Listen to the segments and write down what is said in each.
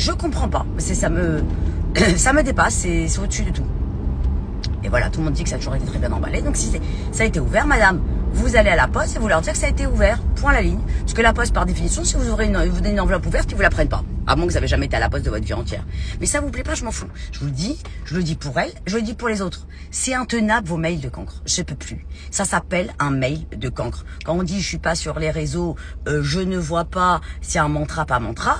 Je comprends pas. Ça me dépasse, c'est au-dessus de tout. Et voilà, tout le monde dit que ça a toujours été très bien emballé. Donc si ça a été ouvert, madame, vous allez à la poste et vous leur dites que ça a été ouvert. Point à la ligne. Parce que la poste, par définition, si vous ouvrez vous donnez une enveloppe ouverte, ils vous la prennent pas. À moins que vous n'avez jamais été à la poste de votre vie entière. Mais ça vous plaît pas, je m'en fous. Je vous le dis, je le dis pour elle, je le dis pour les autres. C'est intenable vos mails de cancre. Je peux plus. Ça s'appelle un mail de cancre. Quand on dit je suis pas sur les réseaux, je ne vois pas, c'est un mantra, pas mantra.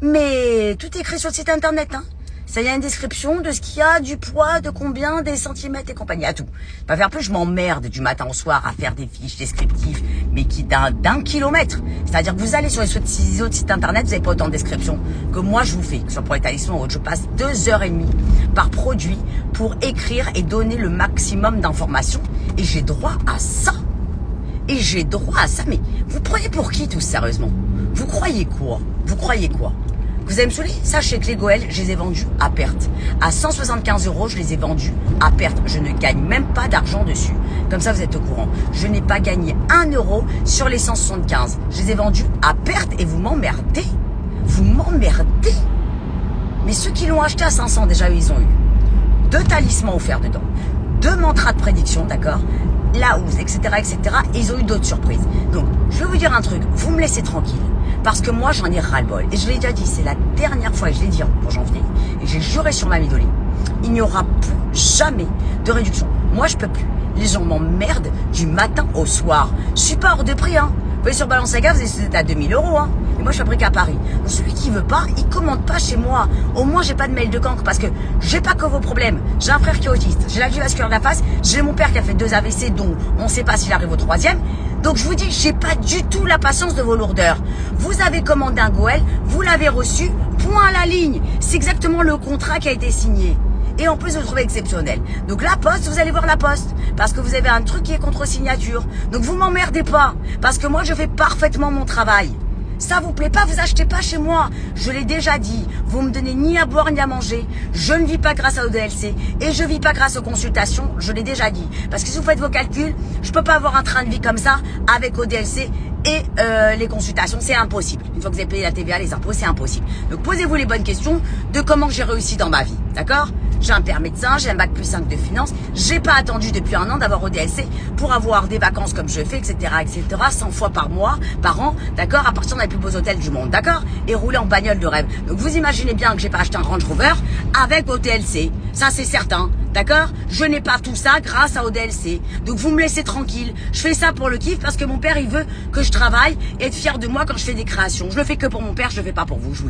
Mais tout est écrit sur le site internet, hein. Ça y a une description de ce qu'il y a, du poids, de combien, des centimètres et compagnie, à tout. Pas faire plus, je m'emmerde du matin au soir à faire des fiches descriptives, mais qui d'un kilomètre. C'est-à-dire que vous allez sur les autres sites internet, vous n'avez pas autant de descriptions que moi je vous fais, que ce soit pour les talismans ou autre. Je passe 2h30 par produit pour écrire et donner le maximum d'informations. Et j'ai droit à ça. Et j'ai droit à ça. Mais vous prenez pour qui tout sérieusement? Vous croyez quoi? Vous croyez quoi? Vous allez me saouler? Sachez que les Goël, je les ai vendus à perte. À 175 €, je les ai vendus à perte. Je ne gagne même pas d'argent dessus. Comme ça, vous êtes au courant. Je n'ai pas gagné 1 € sur les 175. Je les ai vendus à perte et vous m'emmerdez. Vous m'emmerdez. Mais ceux qui l'ont acheté à 500, déjà, ils ont eu 2 talismans offerts dedans. 2 mantras de prédiction, d'accord? La housse, etc., etc. Et ils ont eu d'autres surprises. Donc, je vais vous dire un truc. Vous me laissez tranquille. Parce que moi, j'en ai ras-le-bol. Et je l'ai déjà dit, c'est la dernière fois, et je l'ai dit pour janvier, et j'ai juré sur ma Midoli, il n'y aura plus jamais de réduction. Moi, je peux plus. Les gens m'emmerdent du matin au soir. Je suis pas hors de prix, hein. Vous voyez, sur Balenciaga, vous êtes à 2000 €, hein. Et moi, je fabrique à Paris. Donc, celui qui veut pas, il commande pas chez moi. Au moins, j'ai pas de mail de cancre parce que j'ai pas que vos problèmes. J'ai un frère qui est autiste. J'ai la vie vasculaire de la face. J'ai mon père qui a fait 2 AVC, dont on sait pas s'il arrive au 3e. Donc, je vous dis, j'ai pas du tout la patience de vos lourdeurs. Vous avez commandé un Goël, vous l'avez reçu, point à la ligne. C'est exactement le contrat qui a été signé. Et en plus, vous le trouvez exceptionnel. Donc la poste, vous allez voir la poste. Parce que vous avez un truc qui est contre signature. Donc vous m'emmerdez pas. Parce que moi, je fais parfaitement mon travail. Ça vous plaît pas, vous achetez pas chez moi. Je l'ai déjà dit. Vous me donnez ni à boire ni à manger. Je ne vis pas grâce à ODLC. Et je vis pas grâce aux consultations. Je l'ai déjà dit. Parce que si vous faites vos calculs, je peux pas avoir un train de vie comme ça avec ODLC et les consultations. C'est impossible. Une fois que vous avez payé la TVA, les impôts, c'est impossible. Donc posez-vous les bonnes questions de comment j'ai réussi dans ma vie. D'accord? J'ai un père médecin, j'ai un bac plus 5 de finance. J'ai pas attendu depuis 1 an d'avoir ODLC pour avoir des vacances comme je fais, etc., etc., 100 fois par mois, par an, d'accord, à partir des plus beaux hôtels du monde, d'accord, et rouler en bagnole de rêve. Donc vous imaginez bien que j'ai pas acheté un Range Rover avec ODLC, ça c'est certain, d'accord. Je n'ai pas tout ça grâce à ODLC. Donc vous me laissez tranquille. Je fais ça pour le kiff parce que mon père il veut que je travaille et être fier de moi quand je fais des créations. Je le fais que pour mon père, je le fais pas pour vous, je vous le dis.